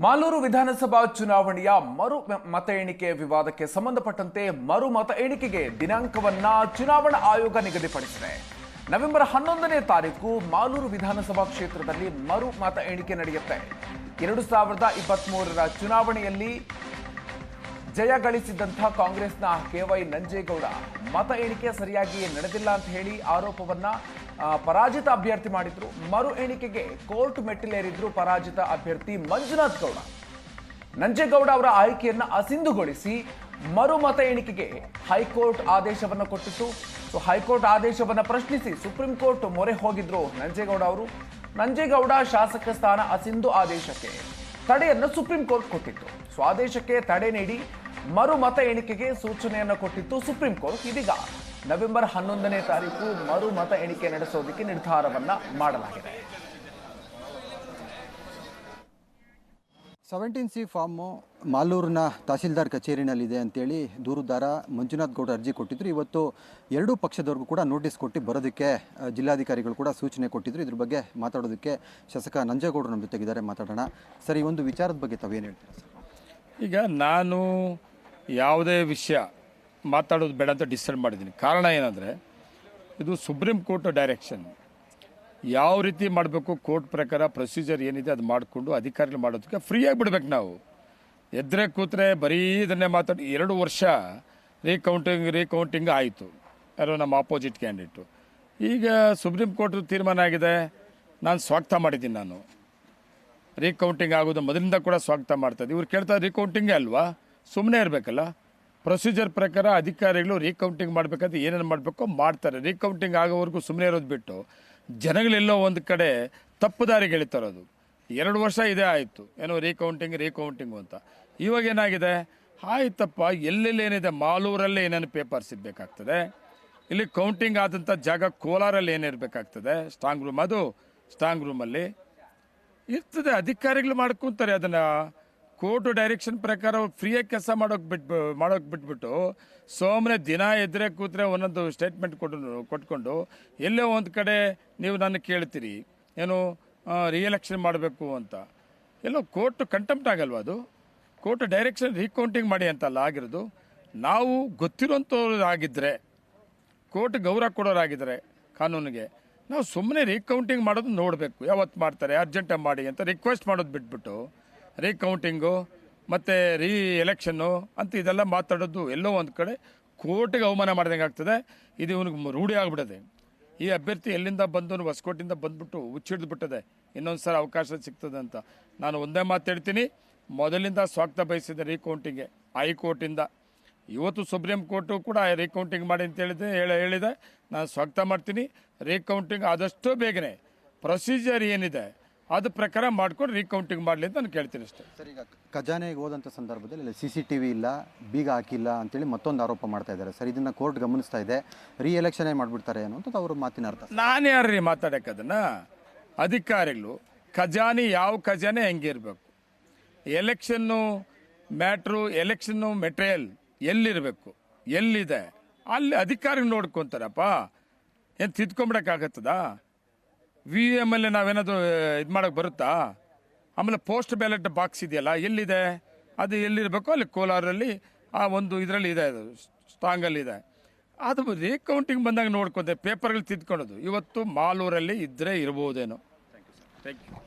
ಮಾಲೂರು ವಿಧಾನಸಭಾ ಚುನಾವಣೆಯ ಮರು ಮತ ಎಣಿಕೆ ವಿವಾದಕ್ಕೆ ಸಂಬಂಧಪಟ್ಟಂತೆ ಮರು ಮತ ಎಣಿಕೆಗೆ ದಿನಾಂಕವನ್ನ ಚುನಾವಣಾ ಆಯೋಗ ನಿಗದಿಪಡಿಸಿದೆ. ನವೆಂಬರ್ 11ನೇ ತಾರೀಕು ಮಾಲೂರು ವಿಧಾನಸಭಾ ಕ್ಷೇತ್ರದಲ್ಲಿ ಮರು ಮತ ಎಣಿಕೆ ನಡೆಯುತ್ತೆ. 2023ರ ಚುನಾವಣೆಯಲ್ಲಿ ಜಯ ಗಳಿಸಿದಂತಹ ಕಾಂಗ್ರೆಸ್ನ ಕೆವೈ ನಂಜೇಗೌಡ ಮತ ಎಣಿಕೆ ಸರಿಯಾಗಿ ನಡೆದಿಲ್ಲ ಅಂತ ಹೇಳಿ ಆರೋಪವನ್ನ ಪರಾಜಿತ ಅಭ್ಯರ್ಥಿ ಮಾಡಿದ್ರು. ಮರು ಎಣಿಕೆಗೆ ಕೋರ್ಟ್ ಮೆಟ್ಟಿಲೇರಿದ್ರು ಪರಾಜಿತ ಅಭ್ಯರ್ಥಿ ಮಂಜುನಾಥ್ ಗೌಡ. ನಂಜೇಗೌಡ ಅವರ ಆಯ್ಕೆಯನ್ನ ಅಸಿಂಧುಗೊಳಿಸಿ ಮರು ಮತ ಎಣಿಕೆಗೆ ಹೈಕೋರ್ಟ್ ಆದೇಶವನ್ನು ಕೊಟ್ಟಿತ್ತು. ಹೈಕೋರ್ಟ್ ಆದೇಶವನ್ನು ಪ್ರಶ್ನಿಸಿ ಸುಪ್ರೀಂ ಕೋರ್ಟ್ ಮೊರೆ ಹೋಗಿದ್ರು ನಂಜೇಗೌಡ ಅವರು. ನಂಜೇಗೌಡ ಶಾಸಕ ಸ್ಥಾನ ಅಸಿಂಧು ಆದೇಶಕ್ಕೆ ತಡೆಯನ್ನು ಸುಪ್ರೀಂ ಕೋರ್ಟ್ ಕೊಟ್ಟಿತ್ತು. ಆದೇಶಕ್ಕೆ ತಡೆ ನೀಡಿ ಮರು ಮತ ಎಣಿಕೆಗೆ ಸೂಚನೆಯನ್ನು ಕೊಟ್ಟಿತ್ತು ಸುಪ್ರೀಂ ಕೋರ್ಟ್. ಇದೀಗ ನವೆಂಬರ್ 11ನೇ ತಾರೀಕು ಮರು ಮತ ಎಣಿಕೆ ನಡೆಸೋದಕ್ಕೆ ನಿರ್ಧಾರವನ್ನ ಮಾಡಲಾಗಿದೆ. 17C ಫಾರ್ಮು ಮಾಲೂರಿನ ತಹಸೀಲ್ದಾರ್ ಕಚೇರಿನಲ್ಲಿದೆ ಅಂತೇಳಿ ದೂರುದಾರ ಮಂಜುನಾಥ್ ಗೌಡ ಅರ್ಜಿ ಕೊಟ್ಟಿದ್ರು. ಇವತ್ತು ಎರಡೂ ಪಕ್ಷದವ್ರಿಗೂ ಕೂಡ ನೋಟಿಸ್ ಕೊಟ್ಟು ಬರೋದಕ್ಕೆ ಜಿಲ್ಲಾಧಿಕಾರಿಗಳು ಕೂಡ ಸೂಚನೆ ಕೊಟ್ಟಿದ್ರು. ಇದ್ರ ಬಗ್ಗೆ ಮಾತಾಡೋದಕ್ಕೆ ಶಾಸಕ ನಂಜೇಗೌಡರು ನಮ್ಮ ಜೊತೆಗಿದ್ದಾರೆ. ಮಾತಾಡೋಣ ಸರ್. ಈ ಒಂದು ವಿಚಾರದ ಬಗ್ಗೆ ತಾವೇನು ಹೇಳ್ತೀರಾ ಸರ್? ಈಗ ನಾನು ಯಾವುದೇ ವಿಷಯ ಮಾತಾಡೋದು ಬೇಡ ಅಂತ ಡಿಸೈಡ್ ಮಾಡಿದ್ದೀನಿ. ಕಾರಣ ಏನಂದರೆ ಇದು ಸುಪ್ರೀಂ ಕೋರ್ಟ್ ಡೈರೆಕ್ಷನ್. ಯಾವ ರೀತಿ ಮಾಡಬೇಕು ಕೋರ್ಟ್ ಪ್ರಕಾರ ಪ್ರೊಸೀಜರ್ ಏನಿದೆ ಅದು ಮಾಡಿಕೊಂಡು ಅಧಿಕಾರಿಗಳು ಮಾಡೋದಕ್ಕೆ ಫ್ರೀಯಾಗಿ ಬಿಡ್ಬೇಕು. ನಾವು ಎದ್ರೆ ಕೂತ್ರೆ ಬರೀ ಇದನ್ನೇ ಮಾತಾಡಿ 2 ವರ್ಷ ರೀಕೌಂಟಿಂಗ್ ಆಯಿತು ಯಾರೋ ನಮ್ಮ ಆಪೋಸಿಟ್ ಕ್ಯಾಂಡಿಡೇಟು. ಈಗ ಸುಪ್ರೀಂ ಕೋರ್ಟ್ ತೀರ್ಮಾನ ಆಗಿದೆ. ನಾನು ಸ್ವಾಗತ ಮಾಡಿದ್ದೀನಿ. ನಾನು ರೀಕೌಂಟಿಂಗ್ ಆಗೋದು ಮೊದಲಿಂದ ಕೂಡ ಸ್ವಾಗತ ಮಾಡ್ತಾಯಿದ್ದೆ. ಇವ್ರು ಕೇಳ್ತಾರೆ ರೀಕೌಂಟಿಂಗೇ ಅಲ್ವಾ, ಸುಮ್ಮನೆ ಇರಬೇಕಲ್ಲ. ಪ್ರೊಸೀಜರ್ ಪ್ರಕಾರ ಅಧಿಕಾರಿಗಳು ರೀಕೌಂಟಿಂಗ್ ಮಾಡಬೇಕಾದ್ರೆ ಏನೇನು ಮಾಡಬೇಕೋ ಮಾಡ್ತಾರೆ. ರೀಕೌಂಟಿಂಗ್ ಆಗೋವರೆಗೂ ಸುಮ್ಮನೆ ಇರೋದು ಬಿಟ್ಟು ಜನಗಳೆಲ್ಲೋ ಒಂದು ಕಡೆ ತಪ್ಪು ದಾರಿಗೆ ಎಳಿತಾರೋದು. 2 ವರ್ಷ ಇದೇ ಆಯಿತು, ಏನೋ ರೀಕೌಂಟಿಂಗು ಅಂತ. ಇವಾಗ ಏನಾಗಿದೆ, ಆಯ್ತಪ್ಪ ಎಲ್ಲೆಲ್ಲಿ ಏನಿದೆ ಮಾಲೂರಲ್ಲೇ ಏನೇನು ಪೇಪರ್ಸ್ ಇರಬೇಕಾಗ್ತದೆ, ಇಲ್ಲಿ ಕೌಂಟಿಂಗ್ ಆದಂಥ ಜಾಗ ಕೋಲಾರಲ್ಲಿ ಏನಿರಬೇಕಾಗ್ತದೆ ಸ್ಟ್ರಾಂಗ್ ರೂಮ್, ಅದು ಸ್ಟ್ರಾಂಗ್ ರೂಮಲ್ಲಿ ಇರ್ತದೆ. ಅಧಿಕಾರಿಗಳು ಮಾಡ್ಕೊತಾರೆ ಅದನ್ನು. ಕೋರ್ಟ್ ಡೈರೆಕ್ಷನ್ ಪ್ರಕಾರ ಫ್ರೀಯಾಗಿ ಕೆಲಸ ಮಾಡೋಕೆ ಬಿಟ್ಬಿಟ್ಟು ಸೋಮನೆ ದಿನ ಎದ್ರೆ ಕೂತ್ರೆ ಒಂದೊಂದು ಸ್ಟೇಟ್ಮೆಂಟ್ ಕೊಟ್ಕೊಂಡು ಎಲ್ಲೋ ಒಂದು ಕಡೆ ನೀವು ನನ್ನ ಕೇಳ್ತೀರಿ ಏನು ರಿಎಲೆಕ್ಷನ್ ಮಾಡಬೇಕು ಅಂತ. ಎಲ್ಲೋ ಕೋರ್ಟ್ ಕಂಟೆಂಪ್ಟ್ ಆಗಲ್ವ ಅದು? ಕೋರ್ಟ್ ಡೈರೆಕ್ಷನ್ ರೀಕೌಂಟಿಂಗ್ ಮಾಡಿ ಅಂತಲ್ಲ ಆಗಿರೋದು. ನಾವು ಗೊತ್ತಿರೋಂಥವ್ರು ಆಗಿದ್ದರೆ, ಕೋರ್ಟ್ ಗೌರವ ಕೊಡೋರಾಗಿದ್ದರೆ ಕಾನೂನಿಗೆ, ನಾವು ಸುಮ್ಮನೆ ರೀಕೌಂಟಿಂಗ್ ಮಾಡೋದು ನೋಡಬೇಕು. ಯಾವತ್ತು ಮಾಡ್ತಾರೆ ಅರ್ಜೆಂಟಾಗಿ ಮಾಡಿ ಅಂತ ರಿಕ್ವೆಸ್ಟ್ ಮಾಡೋದು ಬಿಟ್ಬಿಟ್ಟು ರೀಕೌಂಟಿಂಗು ಮತ್ತು ಎಲೆಕ್ಷನ್ನು ಅಂತ ಇದೆಲ್ಲ ಮಾತಾಡೋದು ಎಲ್ಲೋ ಒಂದು ಕಡೆ ಕೋರ್ಟಿಗೆ ಅವಮಾನ ಮಾಡ್ದಂಗೆ ಆಗ್ತದೆ. ಇದು ಇವನಿಗೆ ರೂಢಿ ಆಗಿಬಿಡದೆ. ಈ ಅಭ್ಯರ್ಥಿ ಎಲ್ಲಿಂದ ಬಂದು ಹೊಸಕೋಟೆಯಿಂದ ಬಂದ್ಬಿಟ್ಟು ಹುಚ್ಚಿಡ್ದುಬಿಟ್ಟದೆ ಇನ್ನೊಂದು ಸಲ ಅವಕಾಶ ಸಿಗ್ತದೆ ಅಂತ. ನಾನು ಒಂದೇ ಮಾತು ಹೇಳ್ತೀನಿ, ಮೊದಲಿಂದ ಸ್ವಾಗತ ಬಯಸಿದೆ ರೀಕೌಂಟಿಂಗ್ಗೆ ಹೈಕೋರ್ಟಿಂದ. ಇವತ್ತು ಸುಪ್ರೀಂ ಕೋರ್ಟು ಕೂಡ ರೀಕೌಂಟಿಂಗ್ ಮಾಡಿ ಅಂತ ಹೇಳಿದೆ. ನಾನು ಸ್ವಾಗತ ಮಾಡ್ತೀನಿ. ರೀಕೌಂಟಿಂಗ್ ಆದಷ್ಟು ಬೇಗನೆ ಪ್ರೊಸೀಜರ್ ಏನಿದೆ ಅದು ಪ್ರಕಾರ ಮಾಡ್ಕೊಂಡು ರೀಕೌಂಟಿಂಗ್ ಮಾಡಲಿ ಅಂತ ನಾನು ಕೇಳ್ತೀನಿ ಅಷ್ಟೇ. ಸರ್, ಈಗ ಖಜಾನೆಗೆ ಹೋದಂಥ ಸಂದರ್ಭದಲ್ಲಿ CCTV ಇಲ್ಲ, ಬೀಗ ಹಾಕಿಲ್ಲ ಅಂತೇಳಿ ಮತ್ತೊಂದು ಆರೋಪ ಮಾಡ್ತಾ ಇದ್ದಾರೆ ಸರ್. ಇದನ್ನು ಕೋರ್ಟ್ ಗಮನಿಸ್ತಾ ಇದೆ. ಎಲೆಕ್ಷನ್ ಮಾಡಿಬಿಡ್ತಾರೆ ಅನ್ನೋಂಥದ್ದು ಅವ್ರ ಮಾತಿನ ಅರ್ಥ. ನಾನು ಯಾರ್ರೀ ಮಾತಾಡೋಕೆ ಅದನ್ನು? ಅಧಿಕಾರಿಗಳು ಖಜಾನೆ ಯಾವ ಖಜಾನೆ ಹೆಂಗಿರಬೇಕು, ಎಲೆಕ್ಷನ್ನು ಮ್ಯಾಟ್ರು, ಎಲೆಕ್ಷನ್ನು ಮೆಟೀರಿಯಲ್ ಎಲ್ಲಿರಬೇಕು, ಎಲ್ಲಿದೆ ಅಲ್ಲಿ ಅಧಿಕಾರಿಗಳು ನೋಡ್ಕೊತಾರಪ್ಪ. ಏನು ತಿದ್ಕೊಂಬಿಡೋಕ್ಕಾಗತ್ತದ? VVM ಅಲ್ಲಿ ನಾವೇನಾದರೂ ಇದು ಮಾಡೋಕ್ಕೆ ಬರುತ್ತಾ? ಆಮೇಲೆ ಪೋಸ್ಟ್ ಬ್ಯಾಲೆಟ್ ಬಾಕ್ಸ್ ಇದೆಯಲ್ಲ, ಎಲ್ಲಿದೆ ಅದು? ಎಲ್ಲಿರಬೇಕು ಅಲ್ಲಿ ಕೋಲಾರಲ್ಲಿ ಆ ಒಂದು ಇದರಲ್ಲಿ ಇದೆ, ಅದು ಸ್ಟ್ರಾಂಗಲ್ಲಿದೆ. ಅದು ರೀಕೌಂಟಿಂಗ್ ಬಂದಾಗ ನೋಡ್ಕೊಂಡೆ ಪೇಪರ್ಗಳು ತಿದ್ಕೊಳ್ಳೋದು ಇವತ್ತು ಮಾಲೂರಲ್ಲಿ ಇದ್ದರೆ ಇರ್ಬೋದೇನೋ.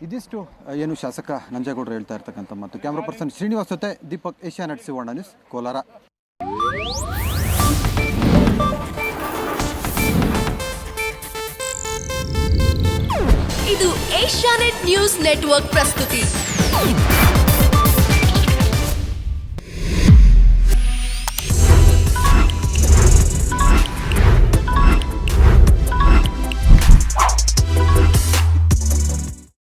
ಇದಿಷ್ಟು ಏನು ಶಾಸಕ ನಂಜೇಗೌಡರು ಹೇಳ್ತಾ ಇರ್ತಕ್ಕಂಥ ಮತ್ತು. ಕ್ಯಾಮ್ರಾ ಪರ್ಸನ್ ಶ್ರೀನಿವಾಸ್ ಜೊತೆ ದೀಪಕ್, ಏಷ್ಯಾನೆಟ್ ಸುವರ್ಣ ನ್ಯೂಸ್, ಕೋಲಾರ. ಇದು ಏಷ್ಯಾನೆಟ್ ನ್ಯೂಸ್ ನೆಟ್ವರ್ಕ್ ಪ್ರಸ್ತುತಿ.